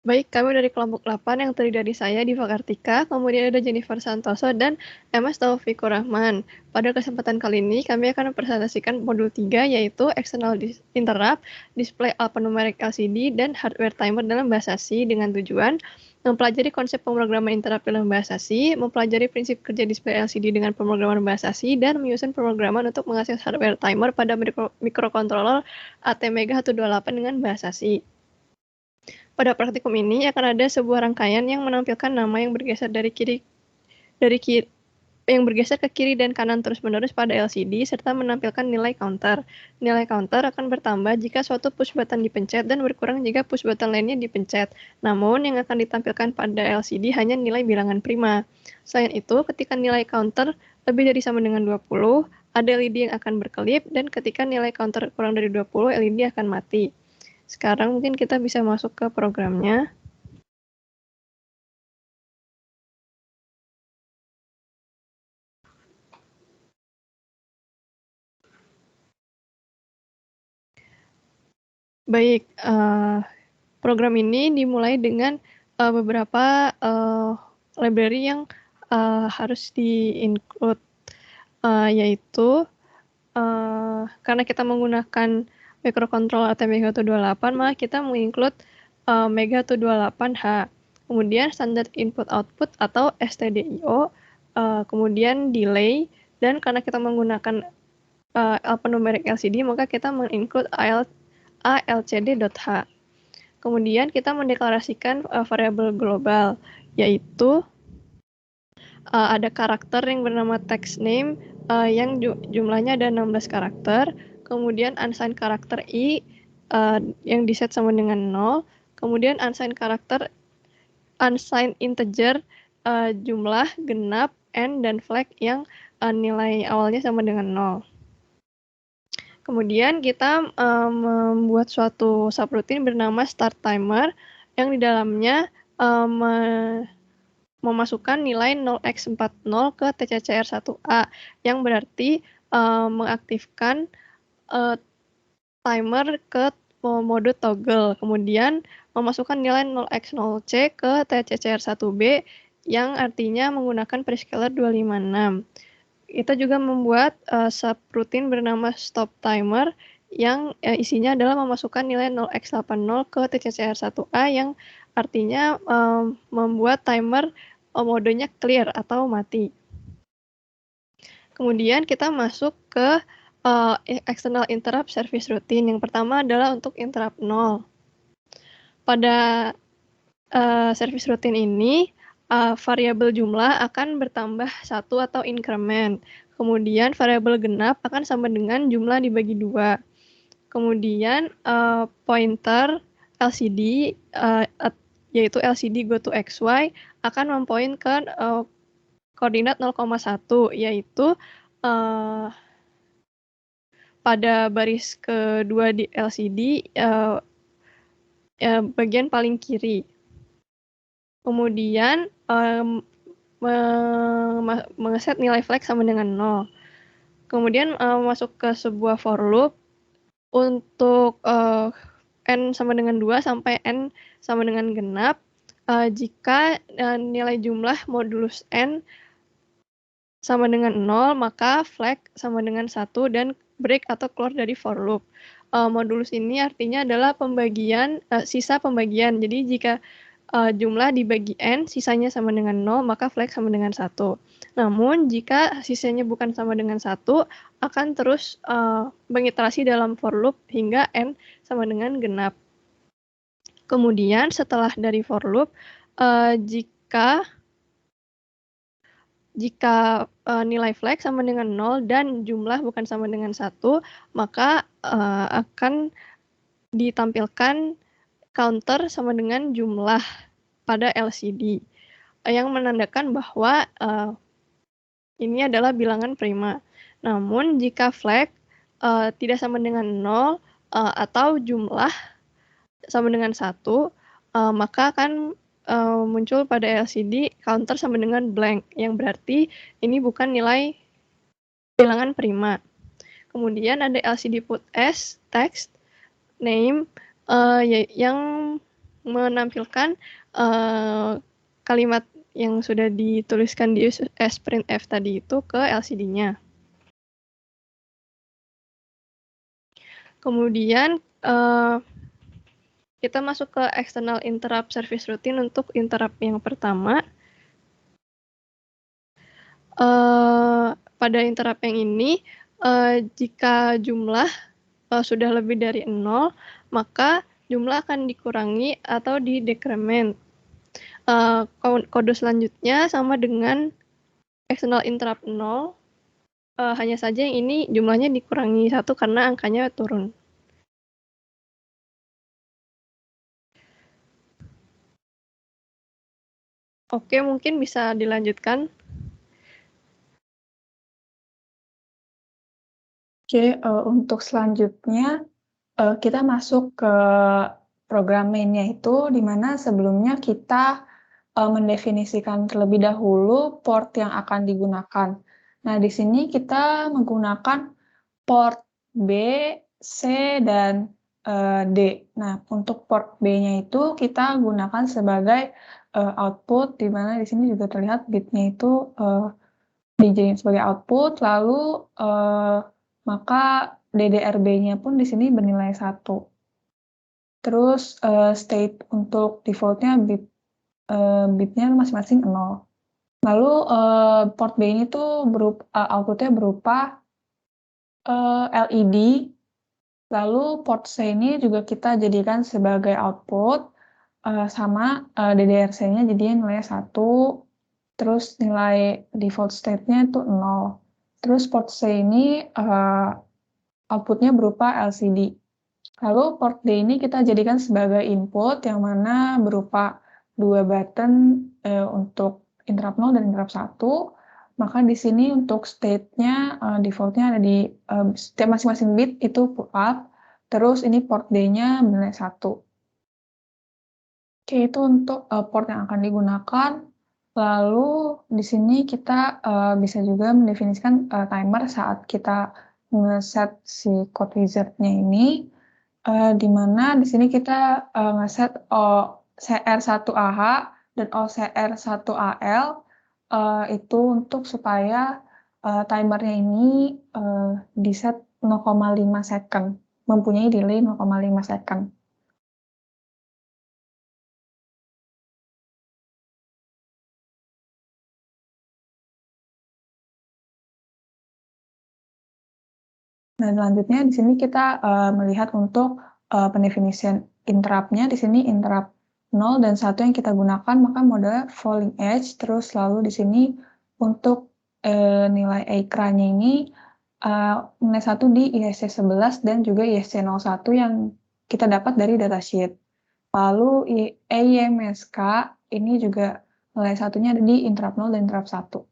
Baik, kami dari kelompok 8 yang terdiri dari saya, Diva Kartika, kemudian ada Jennifer Santoso, dan MS Taufikur Rahman. Pada kesempatan kali ini, kami akan mempresentasikan modul 3, yaitu External Interrupt, Display Alphanumeric LCD, dan Hardware Timer dalam bahasa C dengan tujuan mempelajari konsep pemrograman interrupt dalam bahasa C, mempelajari prinsip kerja display LCD dengan pemrograman bahasa C, dan menyusun pemrograman untuk mengakses hardware timer pada microcontroller ATmega 128 dengan bahasa C. Pada praktikum ini akan ada sebuah rangkaian yang menampilkan nama yang bergeser yang bergeser ke kiri dan kanan terus-menerus pada LCD serta menampilkan nilai counter. Nilai counter akan bertambah jika suatu push button dipencet dan berkurang jika push button lainnya dipencet. Namun yang akan ditampilkan pada LCD hanya nilai bilangan prima. Selain itu, ketika nilai counter lebih dari sama dengan 20, ada LED yang akan berkelip, dan ketika nilai counter kurang dari 20, LED akan mati. Sekarang mungkin kita bisa masuk ke programnya. Baik, program ini dimulai dengan beberapa library yang harus di-include, yaitu karena kita menggunakan microcontroller ATmega 128, maka kita menginclude Mega 128H. Kemudian standard input output atau STDIO, kemudian delay, dan karena kita menggunakan alphanumeric LCD, maka kita menginclude ALCD.H. Kemudian kita mendeklarasikan variabel global, yaitu ada karakter yang bernama text name yang jumlahnya ada 16 karakter, kemudian unsigned karakter I yang diset sama dengan 0, kemudian unsigned integer jumlah genap, N, dan flag yang nilai awalnya sama dengan 0. Kemudian kita membuat suatu subroutine bernama start timer yang di dalamnya memasukkan nilai 0x40 ke TCCR1A yang berarti mengaktifkan timer ke mode toggle. Kemudian memasukkan nilai 0x0C ke TCCR1B yang artinya menggunakan prescaler 256. Kita juga membuat subroutine bernama stop timer yang isinya adalah memasukkan nilai 0x80 ke TCCR1A yang artinya membuat timer modenya clear atau mati. Kemudian kita masuk ke external interrupt service routine. Yang pertama adalah untuk interrupt 0. Pada service routine ini, variabel jumlah akan bertambah 1 atau increment. Kemudian variabel genap akan sama dengan jumlah dibagi 2. Kemudian pointer LCD, yaitu LCD go to XY, akan mempoint ke koordinat 0,1, yaitu pada baris kedua di LCD bagian paling kiri. Kemudian mengeset nilai flag sama dengan 0. Kemudian masuk ke sebuah for loop untuk N sama dengan 2 sampai N sama dengan genap. Jika nilai jumlah modulus N sama dengan 0, maka flag sama dengan 1 dan break atau keluar dari for loop. Modulus ini artinya adalah pembagian, sisa pembagian. Jadi jika jumlah dibagi N, sisanya sama dengan 0, maka flag sama dengan 1. Namun, jika sisanya bukan sama dengan 1, akan terus mengiterasi dalam for loop hingga N sama dengan genap. Kemudian, setelah dari for loop, jika nilai flag sama dengan 0 dan jumlah bukan sama dengan 1, maka akan ditampilkan counter sama dengan jumlah pada LCD yang menandakan bahwa ini adalah bilangan prima. Namun jika flag tidak sama dengan 0 atau jumlah sama dengan 1, maka akan muncul pada LCD counter sama dengan blank, yang berarti ini bukan nilai bilangan prima. Kemudian ada LCD put S text name yang menampilkan kalimat yang sudah dituliskan di sprintf tadi itu ke LCD-nya. Kemudian kita masuk ke external interrupt service routine untuk interrupt yang pertama. Pada interrupt yang ini, jika jumlah sudah lebih dari 0, maka jumlah akan dikurangi atau di-decrement. Kode selanjutnya sama dengan external interrupt 0, hanya saja yang ini jumlahnya dikurangi 1 karena angkanya turun. Oke, mungkin bisa dilanjutkan. Oke, untuk selanjutnya kita masuk ke program mainnya itu, di mana sebelumnya kita mendefinisikan terlebih dahulu port yang akan digunakan. Nah, di sini kita menggunakan port B, C, dan D. Nah, untuk port B-nya itu kita gunakan sebagai output, di mana di sini juga terlihat bitnya itu dijadikan sebagai output, lalu maka DDRB-nya pun di sini bernilai 1. Terus state untuk default-nya bitnya masing-masing 0. Lalu port B ini tuh output-nya berupa LED. Lalu port C ini juga kita jadikan sebagai output, sama DDRC-nya jadinya nilai 1, terus nilai default state-nya itu 0. Terus port C ini output-nya berupa LCD. Lalu port D ini kita jadikan sebagai input, yang mana berupa 2 button untuk interrupt 0 dan interrupt 1. Maka di sini untuk state-nya default-nya ada di setiap masing-masing bit itu pull up, terus ini port D-nya bernilai 1. Oke, itu untuk port yang akan digunakan. Lalu di sini kita bisa juga mendefinisikan timer saat kita nge-set si code wizard-nya ini, di mana di sini kita nge-set OCR1AH dan OCR1AL itu untuk supaya timernya ini di-set 0,5 second, mempunyai delay 0,5 second. Nah, selanjutnya di sini kita melihat untuk pendefinisian interrupt-nya. Di sini interrupt 0 dan 1 yang kita gunakan, maka mode falling edge. Terus lalu di sini untuk nilai EICRA-nya ini nilai 1 di ISC11 dan juga ISC01 yang kita dapat dari datasheet. Lalu EIMSK ini juga nilai 1-nya ada di interrupt 0 dan interrupt 1.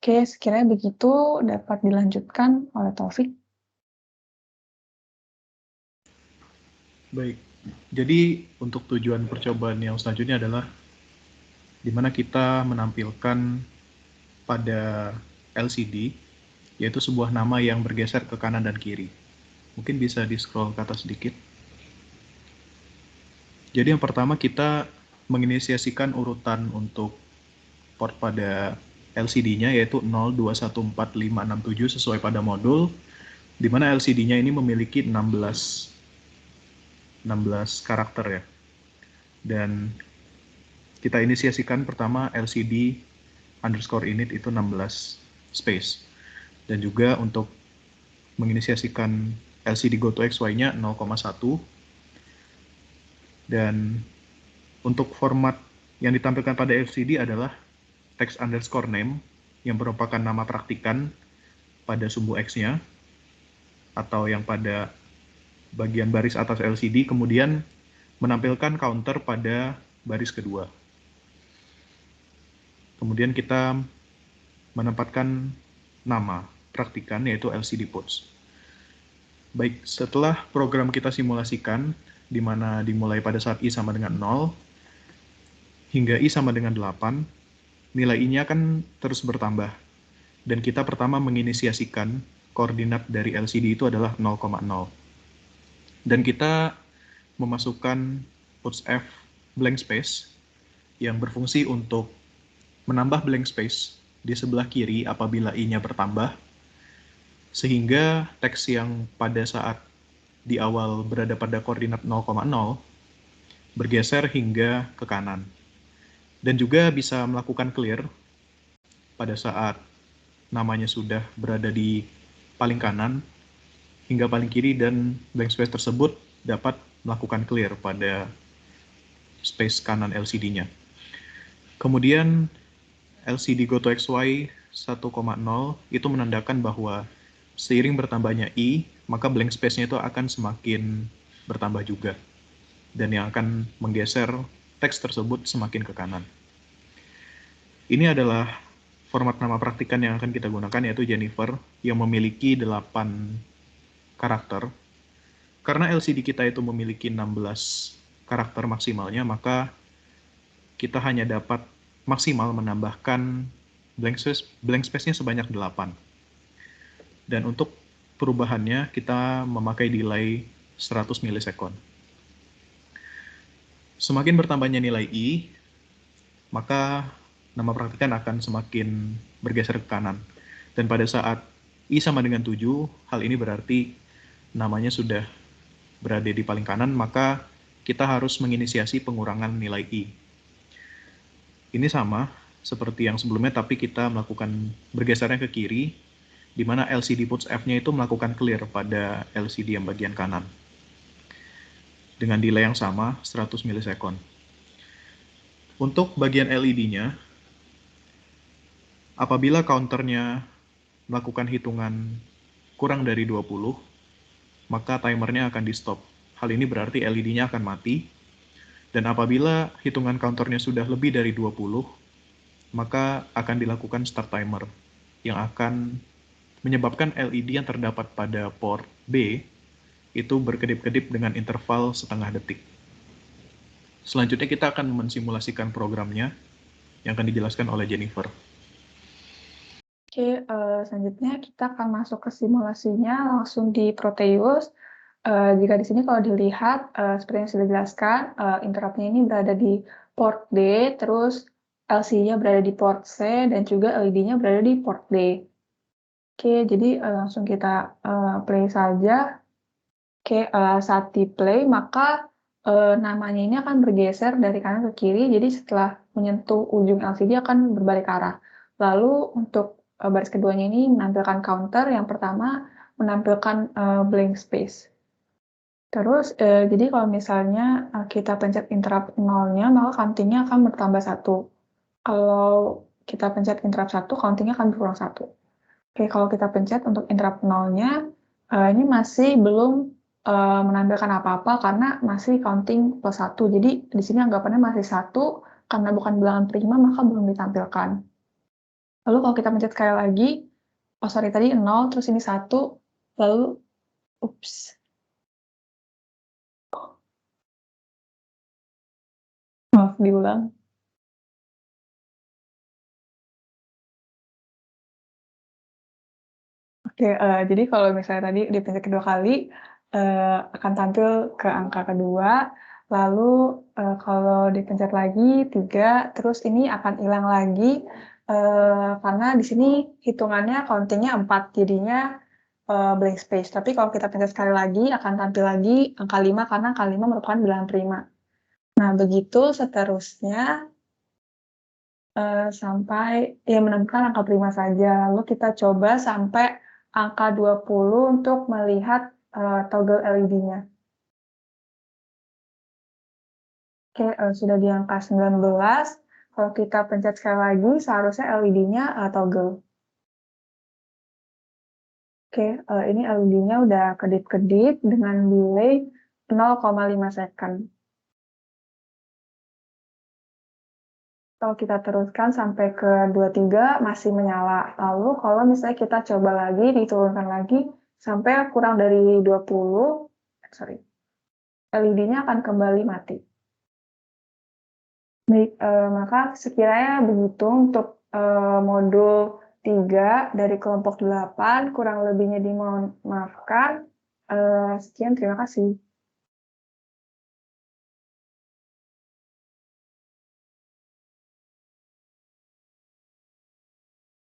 Oke, sekiranya begitu dapat dilanjutkan oleh Taufik. Baik, jadi untuk tujuan percobaan yang selanjutnya adalah di mana kita menampilkan pada LCD, yaitu sebuah nama yang bergeser ke kanan dan kiri. Mungkin bisa di-scroll ke atas sedikit. Jadi yang pertama kita menginisiasikan urutan untuk port pada LCD-nya yaitu 0214567 sesuai pada modul, di mana LCD-nya ini memiliki 16 karakter ya. Dan kita inisiasikan pertama LCD underscore init itu 16 space. Dan juga untuk menginisiasikan LCD goToXY-nya 0,1. Dan untuk format yang ditampilkan pada LCD adalah text underscore name yang merupakan nama praktikan pada sumbu X-nya atau yang pada bagian baris atas LCD, kemudian menampilkan counter pada baris kedua. Kemudian kita menempatkan nama praktikan yaitu LCD puts. Baik, setelah program kita simulasikan di mana dimulai pada saat I sama dengan 0 hingga I sama dengan 8, nilai I-nya akan terus bertambah. Dan kita pertama menginisiasikan koordinat dari LCD itu adalah 0,0. Dan kita memasukkan puts F blank space yang berfungsi untuk menambah blank space di sebelah kiri apabila I-nya bertambah, sehingga teks yang pada saat di awal berada pada koordinat 0,0 bergeser hingga ke kanan. Dan juga bisa melakukan clear pada saat namanya sudah berada di paling kanan hingga paling kiri, dan blank space tersebut dapat melakukan clear pada space kanan LCD-nya. Kemudian LCD GoToXY 1,0 itu menandakan bahwa seiring bertambahnya I, maka blank space-nya itu akan semakin bertambah juga, dan yang akan menggeser teks tersebut semakin ke kanan. Ini adalah format nama praktikan yang akan kita gunakan, yaitu Jennifer, yang memiliki 8 karakter. Karena LCD kita itu memiliki 16 karakter maksimalnya, maka kita hanya dapat maksimal menambahkan blank space-nya sebanyak 8. Dan untuk perubahannya kita memakai delay 100 milisekund. Semakin bertambahnya nilai I, maka nama praktikan akan semakin bergeser ke kanan. Dan pada saat I sama dengan 7, hal ini berarti namanya sudah berada di paling kanan, maka kita harus menginisiasi pengurangan nilai I. Ini sama seperti yang sebelumnya, tapi kita melakukan bergesernya ke kiri, di mana LCD puts F-nya itu melakukan clear pada LCD yang bagian kanan. Dengan delay yang sama, 100 milisekund. Untuk bagian LED-nya, apabila counternya melakukan hitungan kurang dari 20, maka timernya akan di-stop. Hal ini berarti LED-nya akan mati. Dan apabila hitungan counternya sudah lebih dari 20, maka akan dilakukan start timer, yang akan menyebabkan LED yang terdapat pada port B itu berkedip-kedip dengan interval setengah detik. Selanjutnya kita akan mensimulasikan programnya yang akan dijelaskan oleh Jennifer. Oke, selanjutnya kita akan masuk ke simulasinya langsung di Proteus. Jika di sini kalau dilihat, seperti yang sudah dijelaskan, interrupt-nya ini berada di port D, terus LCD-nya berada di port C, dan juga LED-nya berada di port D. Oke, jadi langsung kita play saja. Oke, saat di play, maka namanya ini akan bergeser dari kanan ke kiri, jadi setelah menyentuh ujung LCD akan berbalik arah. Lalu untuk baris keduanya ini menampilkan counter, yang pertama menampilkan blank space. Terus, jadi kalau misalnya kita pencet interrupt 0-nya, maka counting-nya akan bertambah 1. Kalau kita pencet interrupt 1, counting-nya akan berkurang 1. Oke, kalau kita pencet untuk interrupt 0-nya, ini masih belum menampilkan apa-apa karena masih counting plus 1. Jadi di sini anggapannya masih 1, karena bukan bilangan prima maka belum ditampilkan. Lalu kalau kita pencet sekali lagi, oh sorry tadi 0, terus ini 1, lalu, ups. Maaf, diulang. Oke, jadi kalau misalnya tadi dipencet kedua kali, akan tampil ke angka kedua, lalu kalau dipencet lagi 3, terus ini akan hilang lagi, karena di sini hitungannya counting-nya 4, jadinya blank space. Tapi kalau kita pencet sekali lagi, akan tampil lagi angka 5, karena angka 5 merupakan bilangan prima. Nah, begitu seterusnya, sampai ya menemukan angka prima saja. Lalu kita coba sampai angka 20 untuk melihat toggle LED-nya. Oke, sudah di angka 19. Kalau kita pencet sekali lagi, seharusnya LED-nya toggle. Oke, ini LED-nya udah kedip-kedip dengan delay 0,5 second. Kalau kita teruskan sampai ke 23, masih menyala. Lalu kalau misalnya kita coba lagi, diturunkan lagi, sampai kurang dari 20, LED-nya akan kembali mati. Baik, maka sekiranya begitu untuk modul 3 dari kelompok 8, kurang lebihnya dimohon maafkan. Sekian, terima kasih.